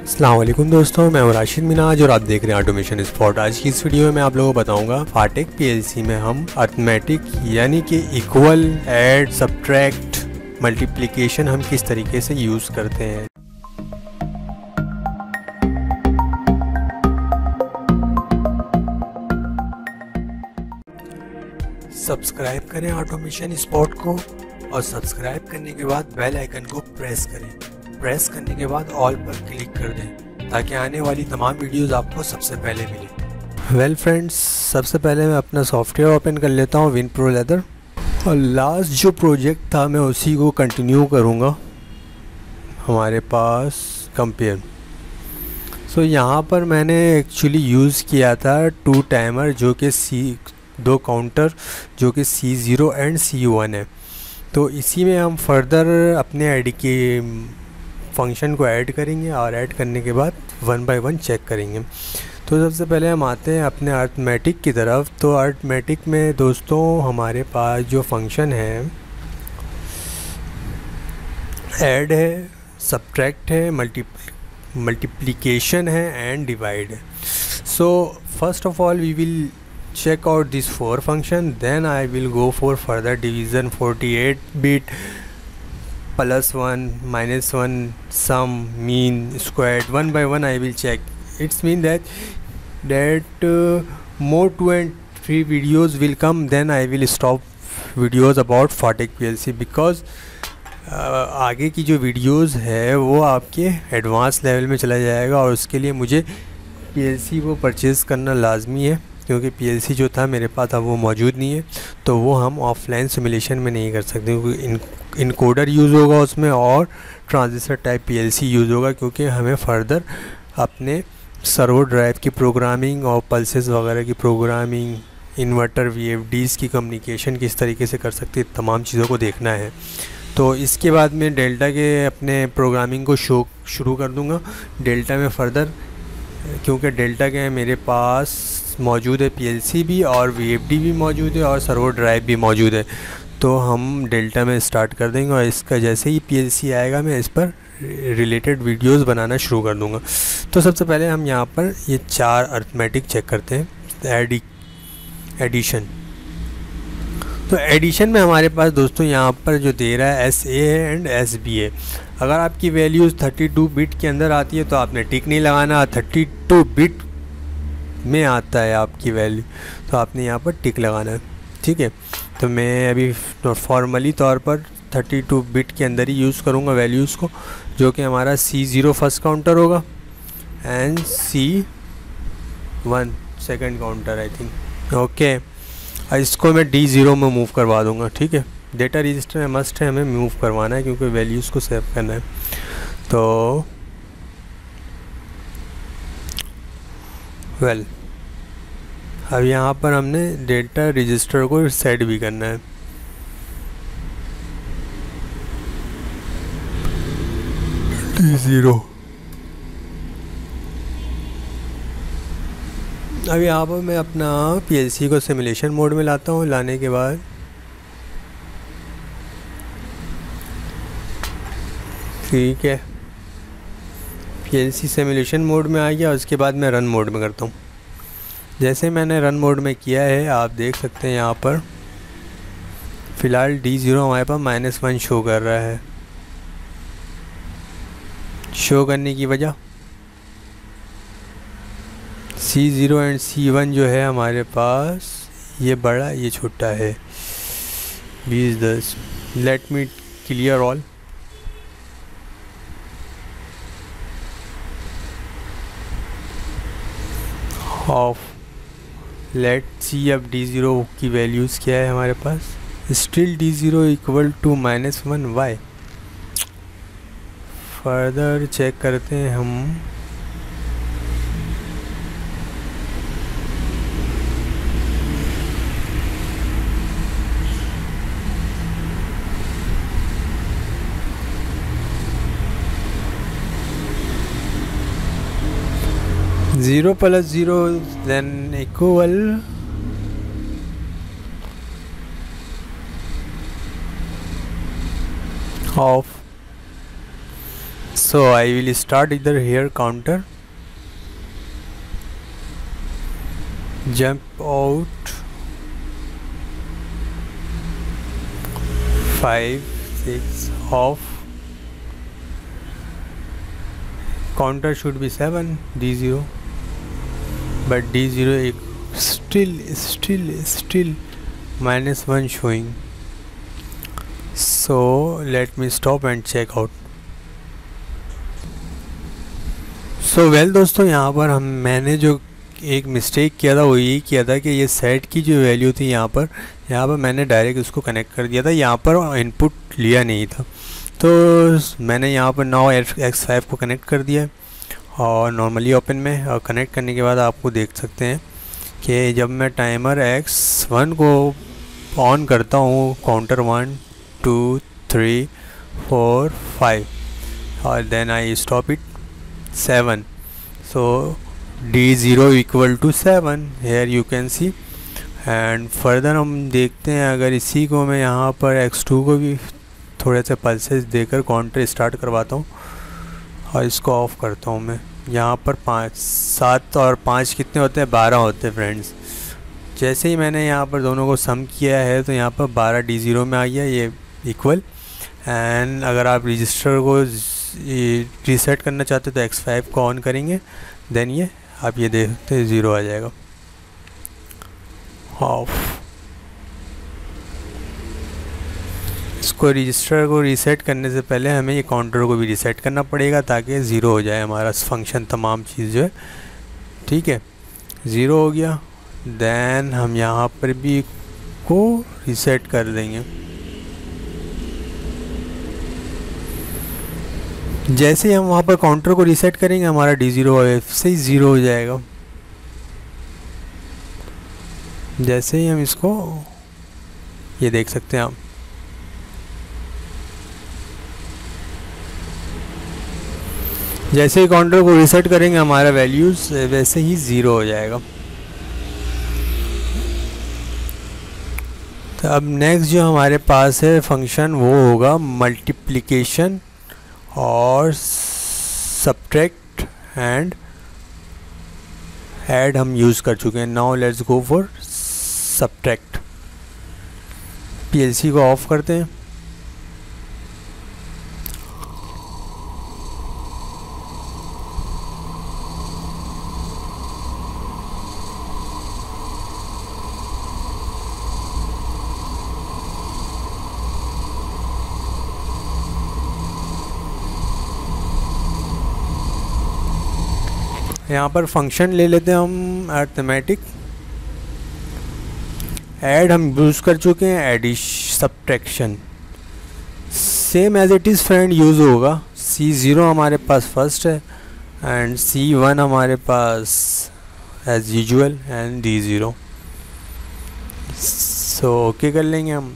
अस्सलाम वालेकुम दोस्तों, मैं हूं राशिद मिनाज और आप देख रहे हैं ऑटोमेशन स्पॉट। आज की इस वीडियो में मैं आप लोगों को बताऊंगा फाटेक पीएलसी में हम अर्थमेटिक यानी कि इक्वल, ऐड, सब्ट्रैक्ट, मल्टीप्लिकेशन हम किस तरीके से यूज़ करते हैं। सब्सक्राइब करें ऑटोमेशन स्पॉट को और सब्सक्राइब करने के बाद बेल आइकन को प्रेस करें। प्रेस करने के बाद ऑल पर क्लिक कर दें ताकि आने वाली तमाम वीडियोस आपको सबसे पहले मिले। वेल फ्रेंड्स, सबसे पहले मैं अपना सॉफ्टवेयर ओपन कर लेता हूँ विनप्रो लेदर, और लास्ट जो प्रोजेक्ट था मैं उसी को कंटिन्यू करूँगा। हमारे पास कंपेयर, सो यहाँ पर मैंने एक्चुअली यूज़ किया था 2 टाइमर जो कि दो काउंटर जो कि C0 एंड C1 है। तो इसी में हम फर्दर अपने आईडी के फंक्शन को ऐड करेंगे और ऐड करने के बाद 1 बाय 1 चेक करेंगे। तो सबसे पहले हम आते हैं अपने अर्थमेटिक की तरफ। तो अर्थमेटिक में दोस्तों हमारे पास जो फंक्शन है ऐड है, सब्ट्रैक्ट है, मल्टीप्लिकेशन है एंड डिवाइड है। So first of all we will check out these 4 function, then I will go for further division, 48-bit, +1, -1, sum, mean, squared, 1 by 1 I will check. It's mean that more 2 and 3 videos will come, then I will stop videos about Fatek PLC because आगे की जो videos है वो आपके advance level में चला जाएगा और उसके लिए मुझे PLC को परचेज़ करना लाजमी है, क्योंकि PLC जो था मेरे पास अब वो मौजूद नहीं है। तो वो हम ऑफलाइन सिमुलेशन में नहीं कर सकते क्योंकि इनकोडर यूज़ होगा उसमें और ट्रांजिस्टर टाइप PLC यूज़ होगा, क्योंकि हमें फर्दर अपने सर्वो ड्राइव की प्रोग्रामिंग और पल्सेस वगैरह की प्रोग्रामिंग, इन्वर्टर VFDs की कम्युनिकेशन किस तरीके से कर सकते हैं, तमाम चीज़ों को देखना है। तो इसके बाद मैं डेल्टा के अपने प्रोग्रामिंग को शुरू कर दूँगा। डेल्टा में फ़र्दर, क्योंकि डेल्टा के मेरे पास मौजूद है PLC भी और VFD भी मौजूद है और सर्वो ड्राइव भी मौजूद है, तो हम डेल्टा में स्टार्ट कर देंगे और इसका जैसे ही PLC आएगा मैं इस पर रिलेटेड वीडियोस बनाना शुरू कर दूंगा। तो सबसे पहले हम यहाँ पर ये 4 अर्थमेटिक चेक करते हैं। एडिशन, तो एडिशन में हमारे पास दोस्तों यहाँ पर जो दे रहा है SA है एंड SB है। अगर आपकी वैल्यूज़ 32 बिट के अंदर आती है तो आपने टिक नहीं लगाना, 32 बिट में आता है आपकी वैल्यू तो आपने यहाँ पर टिक लगाना है, ठीक है। तो मैं अभी फॉर्मली तौर पर 32 बिट के अंदर ही यूज़ करूँगा वैल्यूज़ को, जो कि हमारा C0 फर्स्ट काउंटर होगा and C1 second counter I think, okay. इसको मैं D0 में मूव करवा दूँगा, ठीक है। डेटा रजिस्टर में मस्ट है, हमें मूव करवाना है क्योंकि वैल्यूज़ को सेव करना है। तो वेल अब यहाँ पर हमने डेटा रजिस्टर को सेट भी करना है। D0 अब यहाँ पर मैं अपना PLC को सिमुलेशन मोड में लाता हूँ। लाने के बाद ठीक है, PLC सिमुलेशन मोड में आ गया। उसके बाद मैं रन मोड में करता हूँ। जैसे मैंने रन मोड में किया है आप देख सकते हैं यहाँ पर फ़िलहाल D0 हमारे पास -1 शो कर रहा है। शो करने की वजह C0 एंड C1 जो है हमारे पास ये बड़ा ये छोटा है 20-10। Let me clear all. Off, let see अब D0 की वैल्यूज़ क्या है हमारे पास। Still D0 equal to -1 Y. Further check करते हैं हम। Zero + 0 then equal of So I will start either here counter, jump out 5 6 off, counter should be 7 D0, but D0 still -1 showing. So let me stop and check out. So well दोस्तों, यहाँ पर मैंने जो एक mistake किया था वो यही किया था कि ये सेट की जो वैल्यू थी यहाँ पर मैंने डायरेक्ट उसको कनेक्ट कर दिया था, यहाँ पर इनपुट लिया नहीं था। तो मैंने यहाँ पर नाउ X5 को कनेक्ट कर दिया और नॉर्मली ओपन में, और कनेक्ट करने के बाद आपको देख सकते हैं कि जब मैं टाइमर X1 को ऑन करता हूँ, काउंटर 1 2 3 4 5 और then I stop it 7. So D0 equal to 7 here you can see. and further हम देखते हैं, अगर इसी को मैं यहाँ पर X2 को भी थोड़े से पल्सेस देकर काउंटर स्टार्ट करवाता हूँ और इसको ऑफ करता हूँ मैं। यहाँ पर 5 7 और 5 कितने होते हैं, 12 होते हैं फ्रेंड्स। जैसे ही मैंने यहाँ पर दोनों को सम किया है तो यहाँ पर 12 D0 में आ गया ये इक्वल। एंड अगर आप रजिस्टर को रीसेट करना चाहते तो X5 को ऑन करेंगे, देन ये आप ये देखते हैं 0 आ जाएगा, ऑफ। इसको रजिस्टर को रीसेट करने से पहले हमें ये काउंटर को भी रीसेट करना पड़ेगा ताकि 0 हो जाए हमारा फंक्शन, तमाम चीज़ जो है, ठीक है। 0 हो गया, देन हम यहाँ पर भी को रीसेट कर देंगे। जैसे ही हम वहाँ पर काउंटर को रीसेट करेंगे हमारा D0 से ही 0 हो जाएगा। जैसे ही हम इसको, ये देख सकते हैं आप, जैसे ही काउंटर को रीसेट करेंगे हमारा वैल्यूज़ वैसे ही 0 हो जाएगा। तो अब नेक्स्ट जो हमारे पास है फंक्शन वो होगा मल्टीप्लिकेशन और सब्ट्रैक्ट एंड ऐड हम यूज़ कर चुके हैं। Now let's go for subtract. PLC को ऑफ करते हैं। यहाँ पर फंक्शन ले लेते हैं हम अरिथमेटिक। ऐड हम यूज़ कर चुके हैं, addition subtraction same as it is friend use होगा। C0 हमारे पास फर्स्ट है एंड C1 हमारे पास as usual and D0। So okay कर लेंगे हम,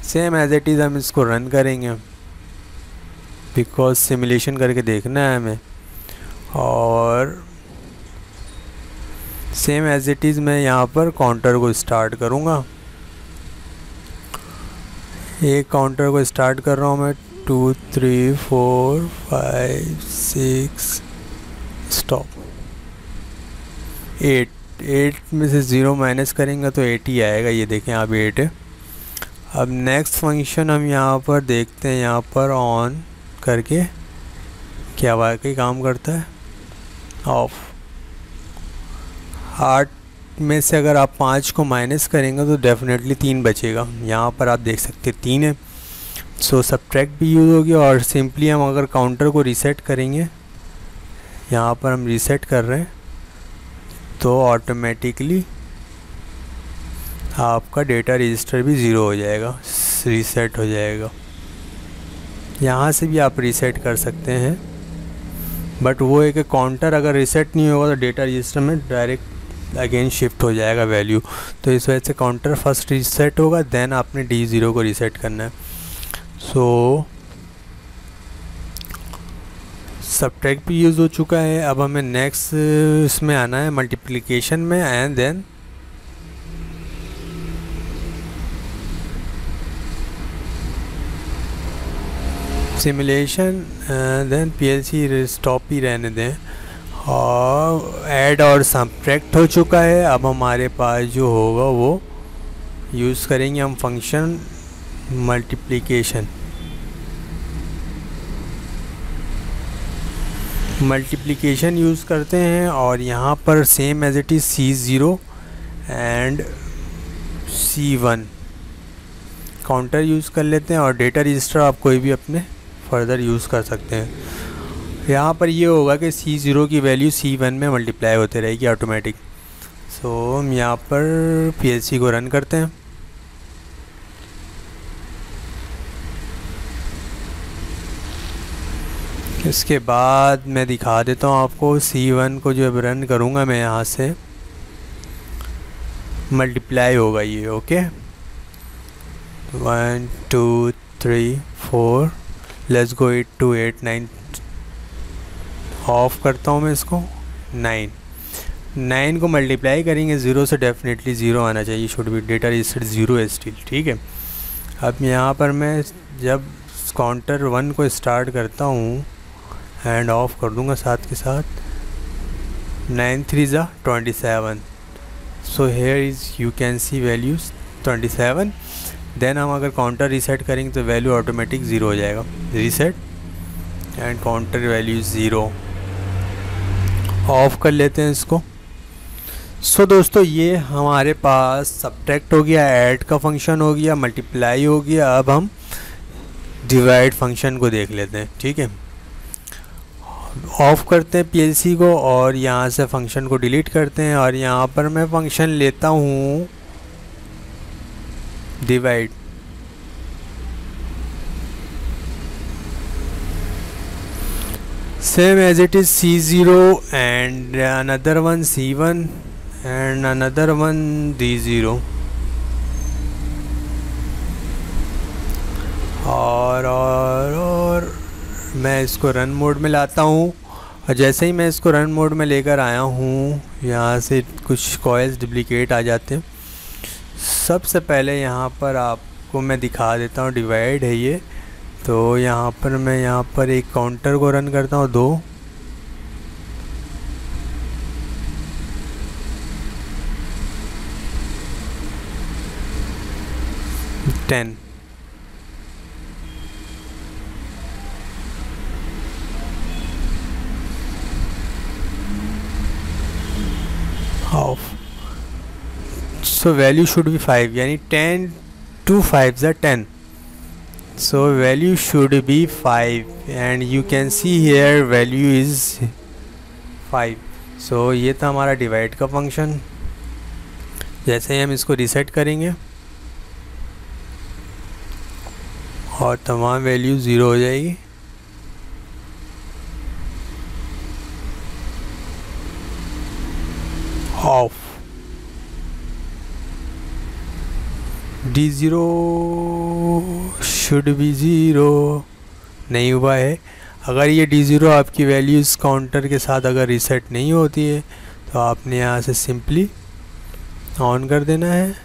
सेम एज इट इज़ हम इसको रन करेंगे बिकॉज सिमुलेशन करके देखना है हमें। और सेम एज इट इज़ मैं यहाँ पर काउंटर को स्टार्ट करूँगा। एक काउंटर को स्टार्ट कर रहा हूँ मैं, 2 3 4 5 6 स्टॉप 8 में से 0 माइनस करेंगे तो 8 ही आएगा। ये देखें आप 8 है। अब नेक्स्ट फंक्शन हम यहाँ पर देखते हैं, यहाँ पर ऑन करके क्या वाकई काम करता है, ऑफ। 8 में से अगर आप 5 को माइनस करेंगे तो डेफिनेटली 3 बचेगा। यहाँ पर आप देख सकते हैं 3 है। सो सब्ट्रैक्ट भी यूज़ हो गया। और सिंपली हम अगर काउंटर को रीसेट करेंगे, यहाँ पर हम रीसेट कर रहे हैं तो ऑटोमेटिकली आपका डेटा रजिस्टर भी 0 हो जाएगा, रीसेट हो जाएगा। यहाँ से भी आप रीसेट कर सकते हैं, बट वो है कि काउंटर अगर रीसेट नहीं होगा तो डेटा रजिस्टर में डायरेक्ट अगेन शिफ्ट हो जाएगा वैल्यू। तो इस वजह से काउंटर फर्स्ट रीसेट होगा, देन आपने D0 को रीसेट करना है। सो सब्ट्रैक्ट भी यूज़ हो चुका है। अब हमें नेक्स्ट इसमें आना है मल्टीप्लिकेशन में, and then simulation then PLC stop ही रहने दें। और ऐड और सब्ट्रैक्ट हो चुका है। अब हमारे पास जो होगा वो यूज़ करेंगे हम फंक्शन मल्टीप्लिकेशन यूज़ करते हैं। और यहाँ पर same as it is C0 and C1 counter use कर लेते हैं। और डेटा रजिस्टर आप कोई भी अपने फर्दर यूज़ कर सकते हैं। यहाँ पर ये होगा कि C0 की वैल्यू C1 में मल्टीप्लाई होते रहेगी ऑटोमेटिक। सो हम यहाँ पर PLC को रन करते हैं। इसके बाद मैं दिखा देता हूँ आपको C1 को जब रन करूँगा मैं यहाँ से मल्टीप्लाई होगा ये। ओके 1 2 3 4 लेट्स गो 8 2 8 9 ऑफ करता हूँ मैं इसको। 9 को मल्टीप्लाई करेंगे 0 से, डेफिनेटली 0 आना चाहिए। शुड बी डेटा रजिस्टर 0 है स्टिल। ठीक है, अब यहाँ पर मैं जब काउंटर 1 को स्टार्ट करता हूँ एंड ऑफ कर दूँगा साथ के साथ। 9 3 ज़ा 27। So here is you can see values 27। Then हम अगर काउंटर रीसेट करेंगे तो वैल्यू ऑटोमेटिक 0 हो जाएगा। Reset and counter value 0। Of कर लेते हैं इसको। सो दोस्तों ये हमारे पास सब्ट्रैक्ट हो गया, ऐड का फंक्शन हो गया, मल्टीप्लाई हो गया। अब हम डिवाइड फंक्शन को देख लेते हैं। ठीक है, ऑफ करते हैं पीएलसी को और यहाँ से फंक्शन को डिलीट करते हैं। और यहाँ पर मैं फंक्शन लेता हूँ divide. Same as it is C0 and another one C1 and another one D0। और मैं इसको रन मोड में लाता हूँ। और जैसे ही मैं इसको रन मोड में लेकर आया हूँ यहाँ से कुछ कॉइल्स डुप्लीकेट आ जाते हैं। सबसे पहले यहाँ पर आपको मैं दिखा देता हूँ, डिवाइड है ये। तो यहाँ पर मैं यहाँ पर एक काउंटर को रन करता हूँ 2। Ten of. So value should be 5, यानी 10 2 5 ज़ा 10। So value should be 5 and you can see here value is 5. So ये था हमारा डिवाइड का फंक्शन। जैसे ही हम इसको रीसेट करेंगे और तमाम वैल्यू 0 हो जाएगी। ऑफ। D0 शुड बी 0 नहीं हुआ है। अगर ये D0 आपकी वैल्यूज़ काउंटर के साथ अगर रीसेट नहीं होती है तो आपने यहाँ से सिंपली ऑन कर देना है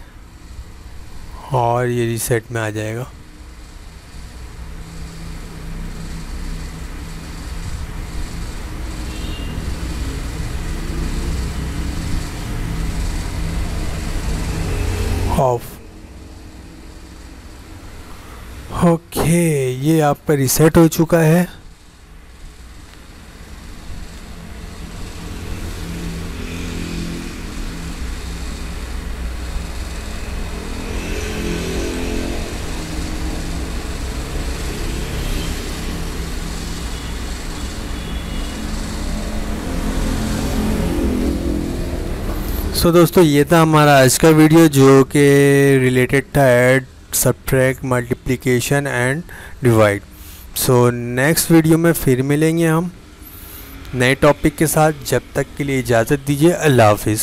और ये रीसेट में आ जाएगा। ऑफ। ओके, ये आपका रीसेट हो चुका है। सो दोस्तों ये था हमारा आज का वीडियो जो कि रिलेटेड था add, subtract, multiplication and divide. So next video में फिर मिलेंगे हम नए टॉपिक के साथ। जब तक के लिए इजाज़त दीजिए। अल्लाह हाफिज़।